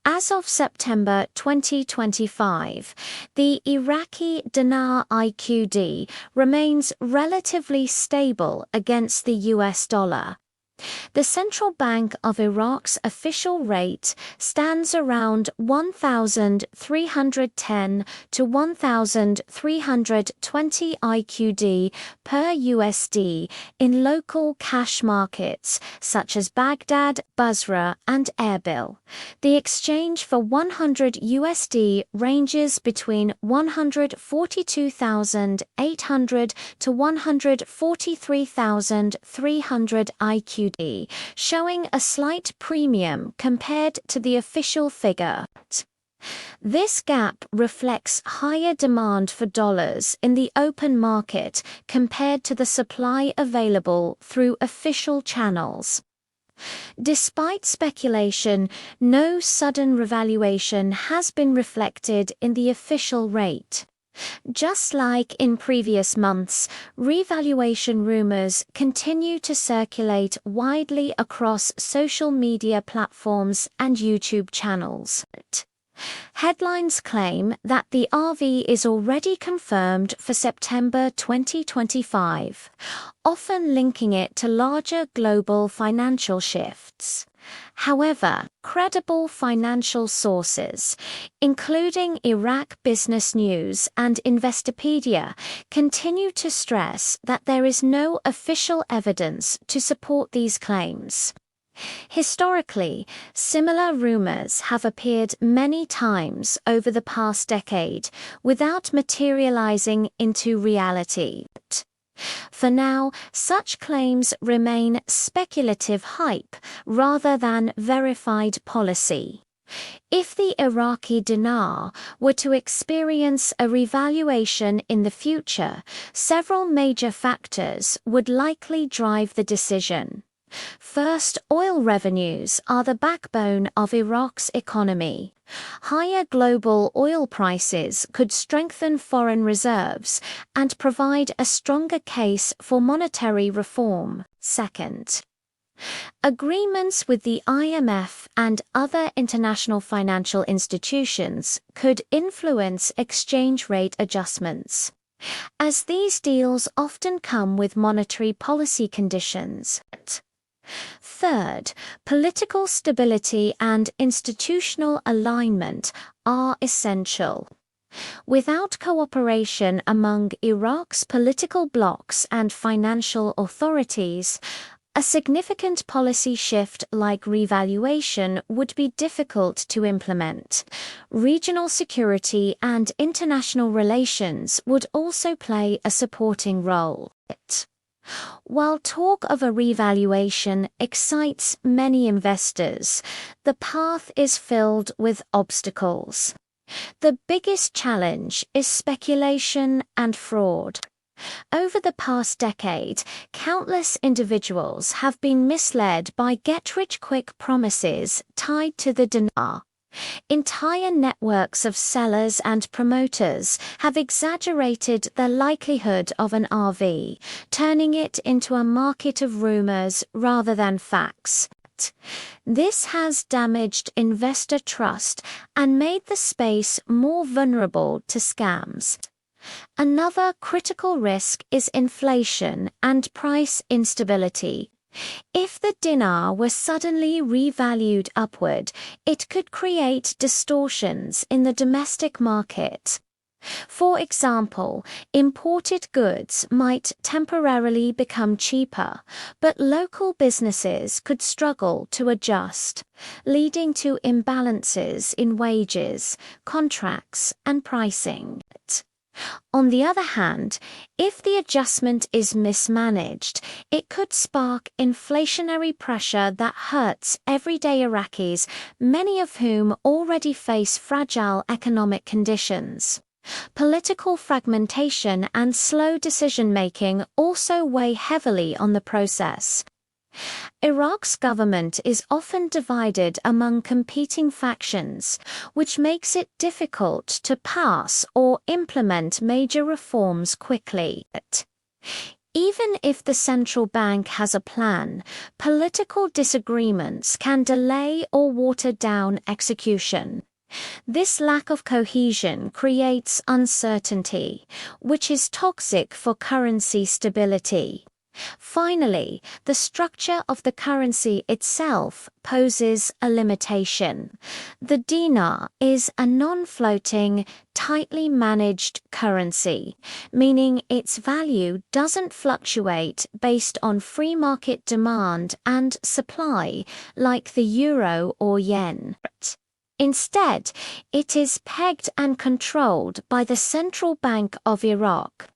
As of September 2025, the Iraqi Dinar IQD remains relatively stable against the US dollar. The Central Bank of Iraq's official rate stands around 1,310 to 1,320 IQD per USD in local cash markets such as Baghdad, Basra, and Erbil. The exchange for 100 USD ranges between 142,800 to 143,300 IQD, showing a slight premium compared to the official figure. This gap reflects higher demand for dollars in the open market compared to the supply available through official channels. Despite speculation, no sudden revaluation has been reflected in the official rate. Just like in previous months, revaluation rumors continue to circulate widely across social media platforms and YouTube channels. Headlines claim that the RV is already confirmed for September 2025, often linking it to larger global financial shifts. However, credible financial sources, including Iraq Business News and Investopedia, continue to stress that there is no official evidence to support these claims. Historically, similar rumors have appeared many times over the past decade without materializing into reality. For now, such claims remain speculative hype rather than verified policy. If the Iraqi dinar were to experience a revaluation in the future, several major factors would likely drive the decision. First, oil revenues are the backbone of Iraq's economy. Higher global oil prices could strengthen foreign reserves and provide a stronger case for monetary reform. Second, agreements with the IMF and other international financial institutions could influence exchange rate adjustments, as these deals often come with monetary policy conditions. Third, political stability and institutional alignment are essential. Without cooperation among Iraq's political blocs and financial authorities, a significant policy shift like revaluation would be difficult to implement. Regional security and international relations would also play a supporting role. While talk of a revaluation excites many investors, the path is filled with obstacles. The biggest challenge is speculation and fraud. Over the past decade, countless individuals have been misled by get-rich-quick promises tied to the dinar. Entire networks of sellers and promoters have exaggerated the likelihood of an RV, turning it into a market of rumors rather than facts. This has damaged investor trust and made the space more vulnerable to scams. Another critical risk is inflation and price instability. If the dinar were suddenly revalued upward, it could create distortions in the domestic market. For example, imported goods might temporarily become cheaper, but local businesses could struggle to adjust, leading to imbalances in wages, contracts, and pricing. On the other hand, if the adjustment is mismanaged, it could spark inflationary pressure that hurts everyday Iraqis, many of whom already face fragile economic conditions. Political fragmentation and slow decision-making also weigh heavily on the process. Iraq's government is often divided among competing factions, which makes it difficult to pass or implement major reforms quickly. Even if the central bank has a plan, political disagreements can delay or water down execution. This lack of cohesion creates uncertainty, which is toxic for currency stability. Finally, the structure of the currency itself poses a limitation. The dinar is a non-floating, tightly managed currency, meaning its value doesn't fluctuate based on free market demand and supply like the euro or yen. Instead, it is pegged and controlled by the Central Bank of Iraq.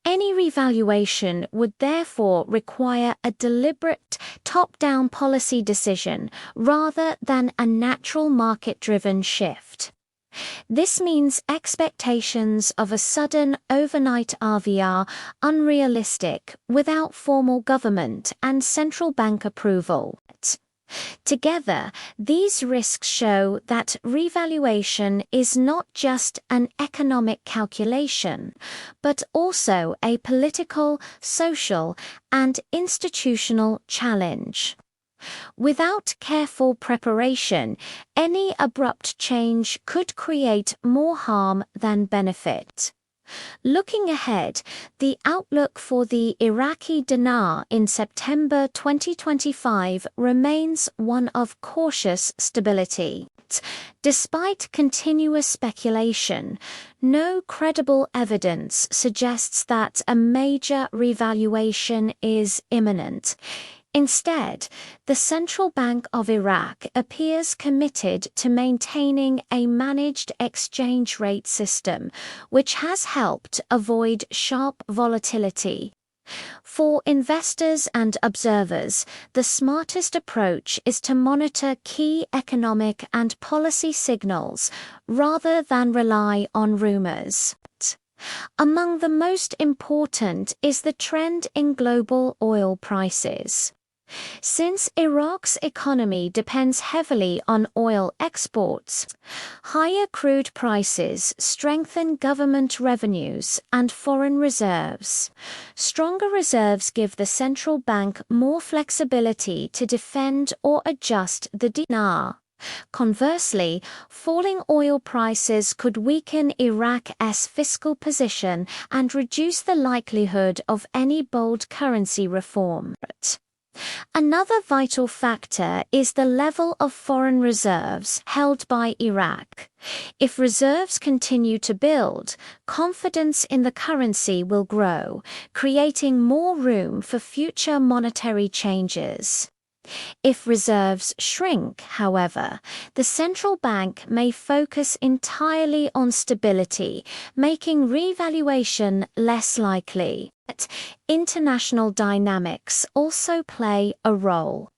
Any revaluation would therefore require a deliberate top-down policy decision rather than a natural market-driven shift. This means expectations of a sudden overnight RVR unrealistic without formal government and central bank approval. Together, these risks show that revaluation is not just an economic calculation, but also a political, social, and institutional challenge. Without careful preparation, any abrupt change could create more harm than benefit. Looking ahead, the outlook for the Iraqi dinar in September 2025 remains one of cautious stability. Despite continuous speculation, no credible evidence suggests that a major revaluation is imminent. Instead, the Central Bank of Iraq appears committed to maintaining a managed exchange rate system, which has helped avoid sharp volatility. For investors and observers, the smartest approach is to monitor key economic and policy signals rather than rely on rumors. Among the most important is the trend in global oil prices. Since Iraq's economy depends heavily on oil exports, higher crude prices strengthen government revenues and foreign reserves. Stronger reserves give the central bank more flexibility to defend or adjust the dinar. Conversely, falling oil prices could weaken Iraq's fiscal position and reduce the likelihood of any bold currency reform. Another vital factor is the level of foreign reserves held by Iraq. If reserves continue to build, confidence in the currency will grow, creating more room for future monetary changes. If reserves shrink, however, the central bank may focus entirely on stability, making revaluation less likely. But international dynamics also play a role.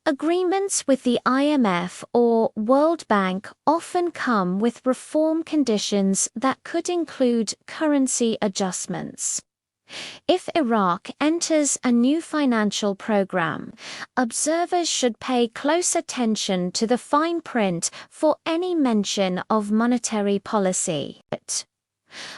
Agreements with the IMF or World Bank often come with reform conditions that could include currency adjustments. If Iraq enters a new financial program, observers should pay close attention to the fine print for any mention of monetary policy.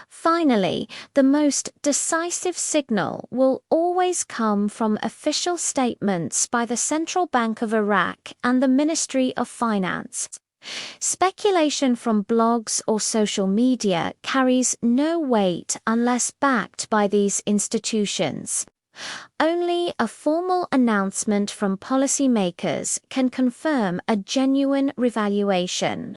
Finally, the most decisive signal will always come from official statements by the Central Bank of Iraq and the Ministry of Finance. Speculation from blogs or social media carries no weight unless backed by these institutions. Only a formal announcement from policymakers can confirm a genuine revaluation.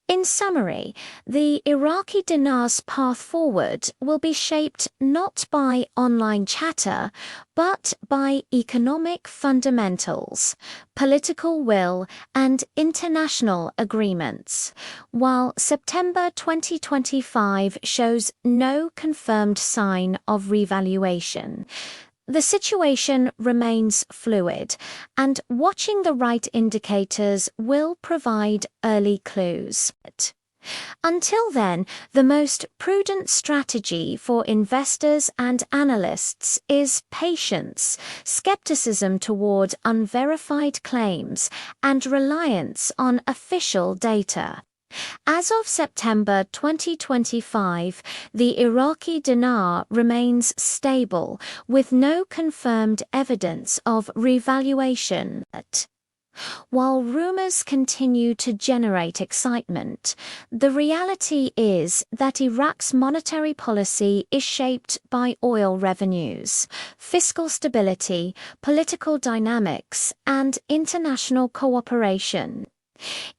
In summary, the Iraqi dinar's path forward will be shaped not by online chatter, but by economic fundamentals, political will, and international agreements. While September 2025 shows no confirmed sign of revaluation, the situation remains fluid, and watching the right indicators will provide early clues. Until then, the most prudent strategy for investors and analysts is patience, skepticism toward unverified claims, and reliance on official data. As of September 2025, the Iraqi dinar remains stable, with no confirmed evidence of revaluation. While rumors continue to generate excitement, the reality is that Iraq's monetary policy is shaped by oil revenues, fiscal stability, political dynamics, and international cooperation.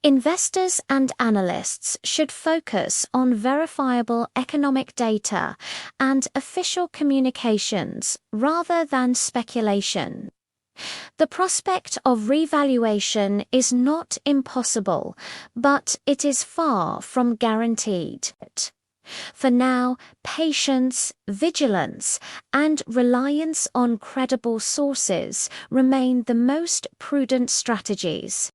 Investors and analysts should focus on verifiable economic data and official communications rather than speculation. The prospect of revaluation is not impossible, but it is far from guaranteed. For now, patience, vigilance, and reliance on credible sources remain the most prudent strategies.